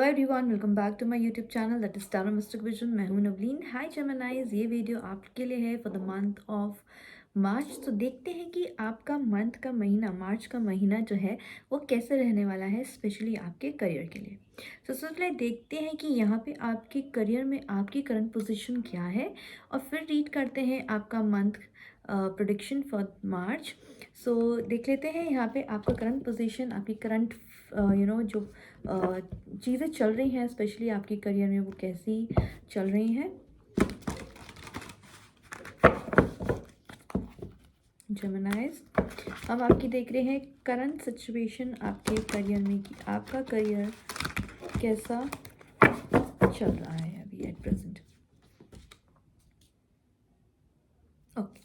Hello everyone, welcome back to my YouTube channel that is Star Mystic Vision. मैं हूं नवलीन। हाय जेमिनाइज, ये video आपके लिए है फॉर द मंथ ऑफ मार्च। तो देखते हैं कि आपका मंथ का महीना, मार्च का महीना जो है वो कैसे रहने वाला है, स्पेशली आपके करियर के लिए। तो सबसे पहले देखते हैं कि यहाँ पे आपके करियर में आपकी करंट पोजीशन क्या है, और फिर रीड करते हैं आपका मंथ प्रोडिक्शन फॉर मार्च। सो देख लेते हैं यहाँ पे आपका करंट पोजीशन, आपकी करंट जो चीज़ें चल रही हैं स्पेशली आपके करियर में, वो कैसी चल रही हैं। जेमिनाइज, हम आपकी देख रहे हैं करंट सिचुएशन आपके करियर में कि आपका करियर कैसा चल रहा है अभी एट प्रेजेंट। ओके,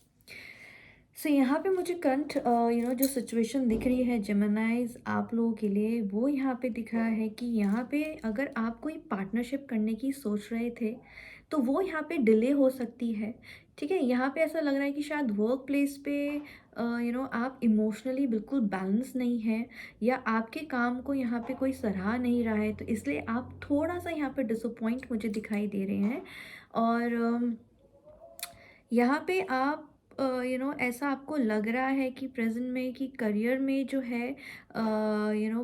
सो यहाँ पे मुझे करंट जो सिचुएशन दिख रही है जेमिनाइज आप लोगों के लिए, वो यहाँ पे दिख रहा है कि यहाँ पे अगर आप कोई पार्टनरशिप करने की सोच रहे थे तो वो यहाँ पे डिले हो सकती है। ठीक है, यहाँ पे ऐसा लग रहा है कि शायद वर्क प्लेस पे आप इमोशनली बिल्कुल बैलेंस नहीं है, या आपके काम को यहाँ पे कोई सराह नहीं रहा है, तो इसलिए आप थोड़ा सा यहाँ पे डिसअपॉइंट मुझे दिखाई दे रहे हैं। और यहाँ पे आप ऐसा आपको लग रहा है कि प्रेजेंट में कि करियर में जो है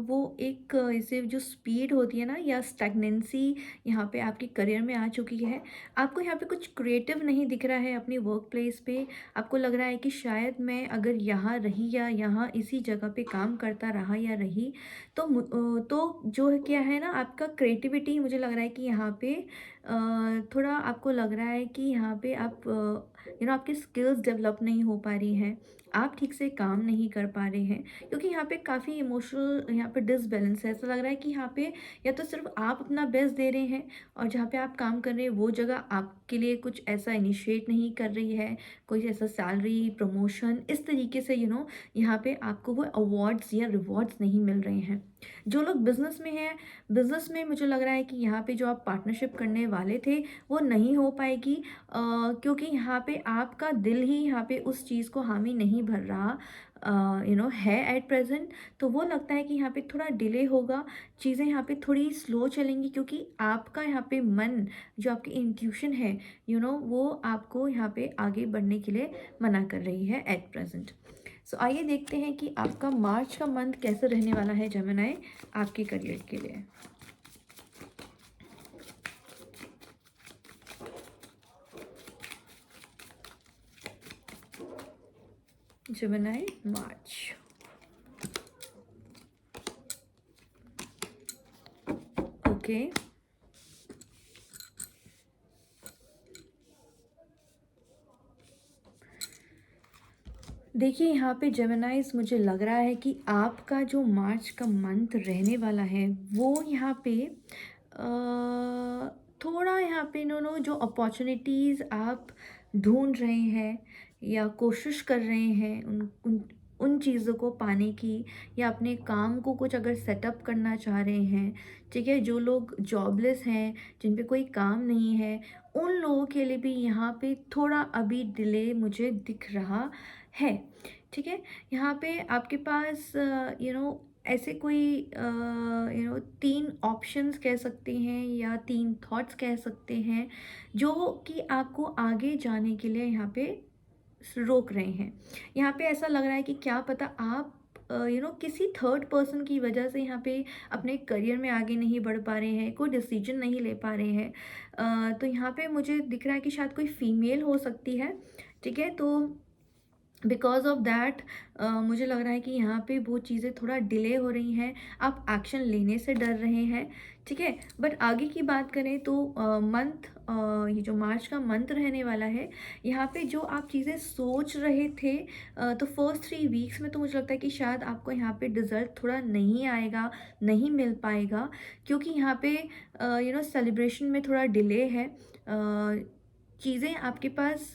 वो एक इसे जो स्पीड होती है ना, या स्टैग्नेंसी यहाँ पे आपके करियर में आ चुकी है। आपको यहाँ पे कुछ क्रिएटिव नहीं दिख रहा है अपनी वर्क प्लेस पे। आपको लग रहा है कि शायद मैं अगर यहाँ रही या यहाँ इसी जगह पे काम करता रहा या रही तो तो जो है क्या है ना, आपका क्रिएटिविटी मुझे लग रहा है कि यहाँ पे थोड़ा आपको लग रहा है कि यहाँ पे आप आपकी स्किल्स डेवलप नहीं हो पा रही हैं, आप ठीक से काम नहीं कर पा रहे हैं, क्योंकि यहाँ पे काफ़ी इमोशनल यहाँ पे डिसबैलेंस है। ऐसा लग रहा है कि यहाँ पे या तो सिर्फ आप अपना बेस्ट दे रहे हैं, और जहाँ पे आप काम कर रहे हैं वो जगह आपके लिए कुछ ऐसा इनिशिएट नहीं कर रही है, कोई ऐसा सैलरी प्रमोशन इस तरीके से यहाँ पे आपको वो अवार्ड्स या रिवॉर्ड्स नहीं मिल रहे हैं। जो लोग बिजनेस में हैं, बिजनेस में मुझे लग रहा है कि यहाँ पे जो आप पार्टनरशिप करने वाले थे वो नहीं हो पाएगी, क्योंकि यहाँ पे आपका दिल ही यहाँ पे उस चीज़ को हामी नहीं भर रहा है एट प्रेजेंट। तो वो लगता है कि यहाँ पे थोड़ा डिले होगा, चीज़ें यहाँ पे थोड़ी स्लो चलेंगी, क्योंकि आपका यहाँ पे मन, जो आपकी इंट्यूशन है वो आपको यहाँ पे आगे बढ़ने के लिए मना कर रही है एट प्रेजेंट। सो आइए देखते हैं कि आपका मार्च का मंथ कैसे रहने वाला है जेमिनी आपके करियर के लिए। जेमिनी मार्च, ओके। देखिए यहाँ पे जेमिनाइज, मुझे लग रहा है कि आपका जो मार्च का मंथ रहने वाला है वो यहाँ पे थोड़ा यहाँ पे जो अपॉर्चुनिटीज़ आप ढूंढ रहे हैं या कोशिश कर रहे हैं उन चीज़ों को पाने की, या अपने काम को कुछ अगर सेटअप करना चाह रहे हैं, ठीक है, जो लोग जॉबलेस हैं, जिन पे कोई काम नहीं है, उन लोगों के लिए भी यहाँ पे थोड़ा अभी डिले मुझे दिख रहा है। ठीक है, यहाँ पे आपके पास ऐसे कोई 3 ऑप्शंस कह सकते हैं या 3 थॉट्स कह सकते हैं, जो कि आपको आगे जाने के लिए यहाँ पे रोक रहे हैं। यहाँ पे ऐसा लग रहा है कि क्या पता आप किसी थर्ड पर्सन की वजह से यहाँ पे अपने करियर में आगे नहीं बढ़ पा रहे हैं, कोई डिसीजन नहीं ले पा रहे हैं। तो यहाँ पे मुझे दिख रहा है कि शायद कोई फीमेल हो सकती है। ठीक है, तो बिकॉज ऑफ दैट मुझे लग रहा है कि यहाँ पे वो चीज़ें थोड़ा डिले हो रही हैं, आप एक्शन लेने से डर रहे हैं। ठीक है, बट आगे की बात करें तो मंथ ये जो मार्च का मंथ रहने वाला है, यहाँ पे जो आप चीज़ें सोच रहे थे, तो फर्स्ट 3 वीक्स में तो मुझे लगता है कि शायद आपको यहाँ पे रिजल्ट थोड़ा नहीं आएगा, नहीं मिल पाएगा, क्योंकि यहाँ पे सेलिब्रेशन में थोड़ा डिले है। चीज़ें आपके पास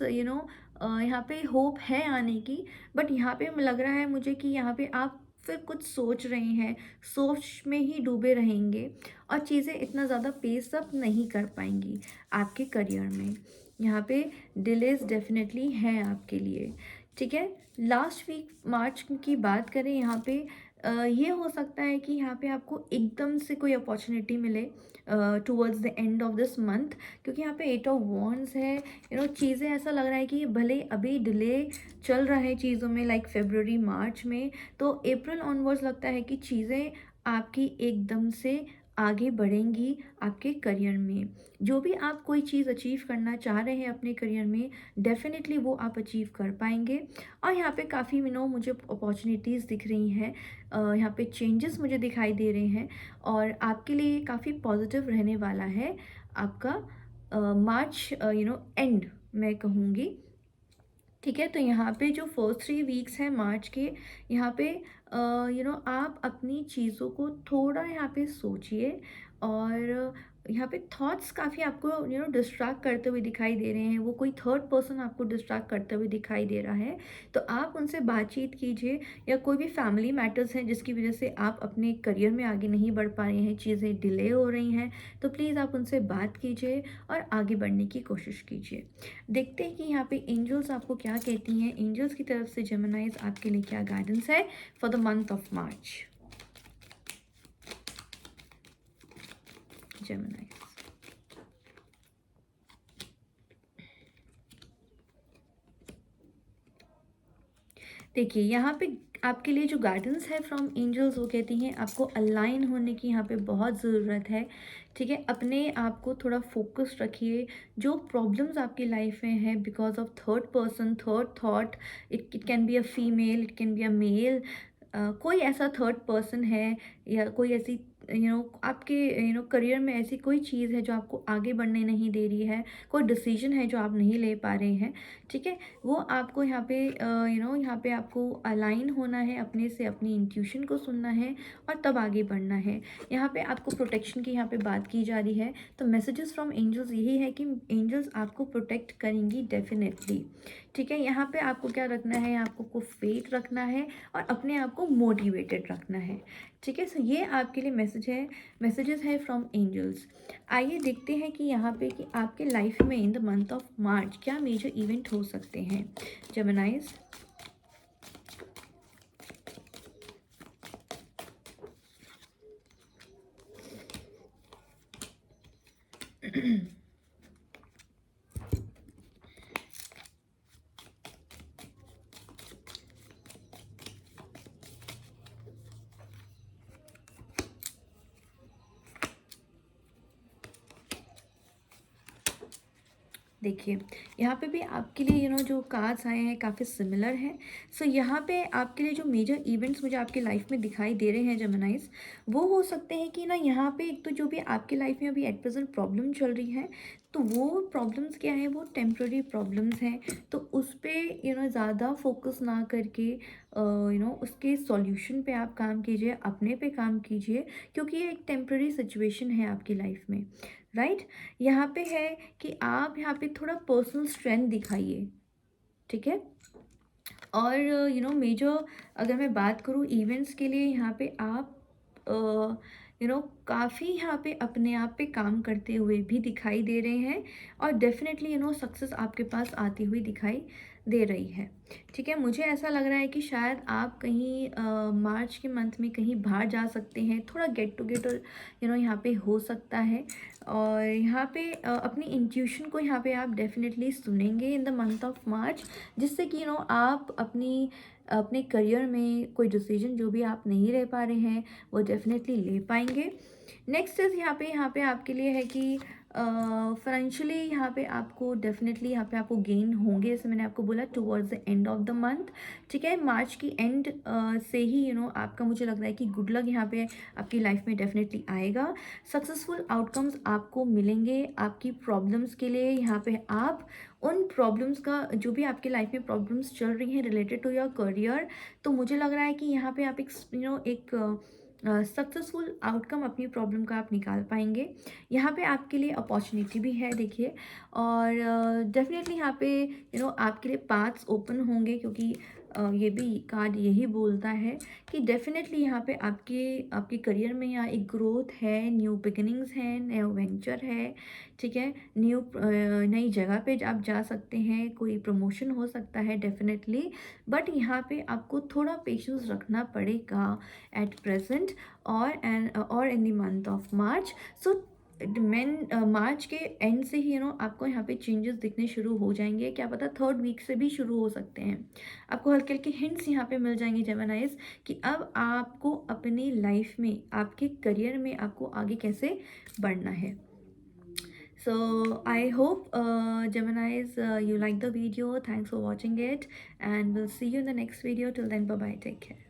यहाँ पे होप है आने की, बट यहाँ पे लग रहा है मुझे कि यहाँ पे आप फिर कुछ सोच रहे हैं, सोच में ही डूबे रहेंगे, और चीज़ें इतना ज़्यादा पेस अप नहीं कर पाएंगी आपके करियर में। यहाँ पे डिलेज डेफिनेटली हैं आपके लिए। ठीक है, लास्ट वीक मार्च की बात करें, यहाँ पे ये हो सकता है कि यहाँ पे आपको एकदम से कोई अपॉर्चुनिटी मिले towards the end of this month, क्योंकि यहाँ पे 8 ऑफ वॉन्ड्स है। चीज़ें ऐसा लग रहा है कि ये भले अभी डिले चल रहा है चीज़ों में, लाइक फेब्रुअरी मार्च में, तो अप्रैल ऑनवर्ड्स लगता है कि चीज़ें आपकी एकदम से आगे बढ़ेंगी आपके करियर में। जो भी आप कोई चीज़ अचीव करना चाह रहे हैं अपने करियर में, डेफिनेटली वो आप अचीव कर पाएंगे। और यहाँ पे काफ़ी मुझे अपॉर्चुनिटीज़ दिख रही हैं, यहाँ पे चेंजेस मुझे दिखाई दे रहे हैं, और आपके लिए काफ़ी पॉजिटिव रहने वाला है आपका मार्च एंड मैं कहूँगी। ठीक है, तो यहाँ पे जो फर्स्ट 3 वीक्स हैं मार्च के, यहाँ पे आप अपनी चीज़ों को थोड़ा यहाँ पे सोचिए, और यहाँ पे थॉट्स काफ़ी आपको डिस्ट्रैक्ट करते हुए दिखाई दे रहे हैं। वो कोई थर्ड पर्सन आपको डिस्ट्रैक्ट करते हुए दिखाई दे रहा है, तो आप उनसे बातचीत कीजिए। या कोई भी फैमिली मैटर्स हैं जिसकी वजह से आप अपने करियर में आगे नहीं बढ़ पा रहे हैं, चीज़ें डिले हो रही हैं, तो प्लीज़ आप उनसे बात कीजिए और आगे बढ़ने की कोशिश कीजिए। देखते हैं कि यहाँ पे एंजल्स आपको क्या कहती हैं। एंजल्स की तरफ से जेमिनाइज आपके लिए क्या गाइडेंस है फॉर द मंथ ऑफ मार्च। जेमिनाइज, देखिए यहाँ पे आपके लिए जो गाइडेंस है फ्रॉम एंजल्स, वो कहती हैं आपको अलाइन होने की यहाँ पे बहुत ज़रूरत है। ठीक है, अपने आप को थोड़ा फोकस्ड रखिए। जो प्रॉब्लम्स आपकी लाइफ में है because of third person, third thought, it can be a female, it can be a male, कोई ऐसा थर्ड पर्सन है, या कोई ऐसी आपके करियर में ऐसी कोई चीज़ है जो आपको आगे बढ़ने नहीं दे रही है, कोई डिसीजन है जो आप नहीं ले पा रहे हैं। ठीक है, वो आपको यहाँ पे यहाँ पे आपको अलाइन होना है अपने से, अपनी इंट्यूशन को सुनना है और तब आगे बढ़ना है। यहाँ पे आपको प्रोटेक्शन की यहाँ पे बात की जा रही है, तो मैसेजेस फ्रॉम एंजल्स यही है कि एंजल्स आपको प्रोटेक्ट करेंगी डेफिनेटली। ठीक है, यहाँ पे आपको क्या रखना है, आपको फेथ रखना है और अपने आप को मोटिवेटेड रखना है। ठीक है, सो ये आपके लिए मैसेजेस है फ्रॉम एंजल्स। आइए देखते हैं कि यहाँ पे कि आपके लाइफ में इन द मंथ ऑफ मार्च क्या मेजर इवेंट हो सकते हैं। जेमिनाइज, देखिए यहाँ पे भी आपके लिए जो कार्ड्स आए हैं काफ़ी सिमिलर हैं। सो यहाँ पे आपके लिए जो मेजर इवेंट्स मुझे आपकी लाइफ में दिखाई दे रहे हैं जेमिनाइज, वो हो सकते हैं कि यहाँ पे एक तो जो भी आपकी लाइफ में अभी एट प्रेजेंट प्रॉब्लम चल रही है, तो वो प्रॉब्लम्स क्या है, वो टेम्प्ररी प्रॉब्लम्स हैं। तो उस पर ज़्यादा फोकस ना करके उसके सॉल्यूशन पे आप काम कीजिए, अपने पे काम कीजिए, क्योंकि ये एक टेम्प्ररी सिचुएशन है आपकी लाइफ में। राइट, यहाँ पे है कि आप यहाँ पे थोड़ा पर्सनल स्ट्रेंथ दिखाइए। ठीक है, और मेजर अगर मैं बात करूँ इवेंट्स के लिए, यहाँ पे आप काफ़ी यहाँ पे अपने आप पे काम करते हुए भी दिखाई दे रहे हैं, और डेफिनेटली सक्सेस आपके पास आती हुई दिखाई दे रही है। ठीक है, मुझे ऐसा लग रहा है कि शायद आप कहीं मार्च के मंथ में कहीं बाहर जा सकते हैं, थोड़ा गेट टुगेदर यहाँ पे हो सकता है। और यहाँ पे अपनी इंट्यूशन को यहाँ पे आप डेफिनेटली सुनेंगे इन द मंथ ऑफ मार्च, जिससे कि आप अपने करियर में कोई डिसीजन जो भी आप नहीं ले पा रहे हैं वो डेफिनेटली ले पाएंगे। नेक्स्ट इज़ यहाँ पे आपके लिए है कि फाइनेंशियली यहाँ पे आपको डेफिनेटली यहाँ पे आपको गेन होंगे, जैसे मैंने आपको बोला towards the end of the month. ठीक है, मार्च की एंड से ही आपका मुझे लग रहा है कि गुड लक यहाँ पे आपकी लाइफ में डेफिनेटली आएगा। सक्सेसफुल आउटकम्स आपको मिलेंगे आपकी प्रॉब्लम्स के लिए। यहाँ पे आप उन प्रॉब्लम्स का, जो भी आपकी लाइफ में प्रॉब्लम्स चल रही हैं रिलेटेड टू योर करियर, तो मुझे लग रहा है कि यहाँ पे आप एक सक्सेसफुल आउटकम अपनी प्रॉब्लम का आप निकाल पाएंगे। यहाँ पे आपके लिए अपॉर्चुनिटी भी है देखिए, और डेफिनेटली यहाँ पे आपके लिए पाथ्स ओपन होंगे, क्योंकि ये भी कार्ड यही बोलता है कि डेफ़िनेटली यहाँ पे आपके करियर में यहाँ एक ग्रोथ है, न्यू बिगिनिंग्स हैं, न्यू वेंचर है, ठीक है? नई जगह पे आप जा सकते हैं, कोई प्रमोशन हो सकता है डेफ़िनेटली, बट यहाँ पे आपको थोड़ा पेशेंस रखना पड़ेगा एट प्रेज़ेंट और in the month of March. So March के एंड से ही आपको यहाँ पे चेंजेस दिखने शुरू हो जाएंगे, क्या पता थर्ड वीक से भी शुरू हो सकते हैं। आपको हल्के हल्के हिंट्स यहाँ पे मिल जाएंगे जेमिनाइज कि अब आपको अपनी लाइफ में, आपके करियर में आपको आगे कैसे बढ़ना है। So I hope Geminis you like the video. Thanks for watching it, and we'll see you in the next video. Till then, bye bye, take care.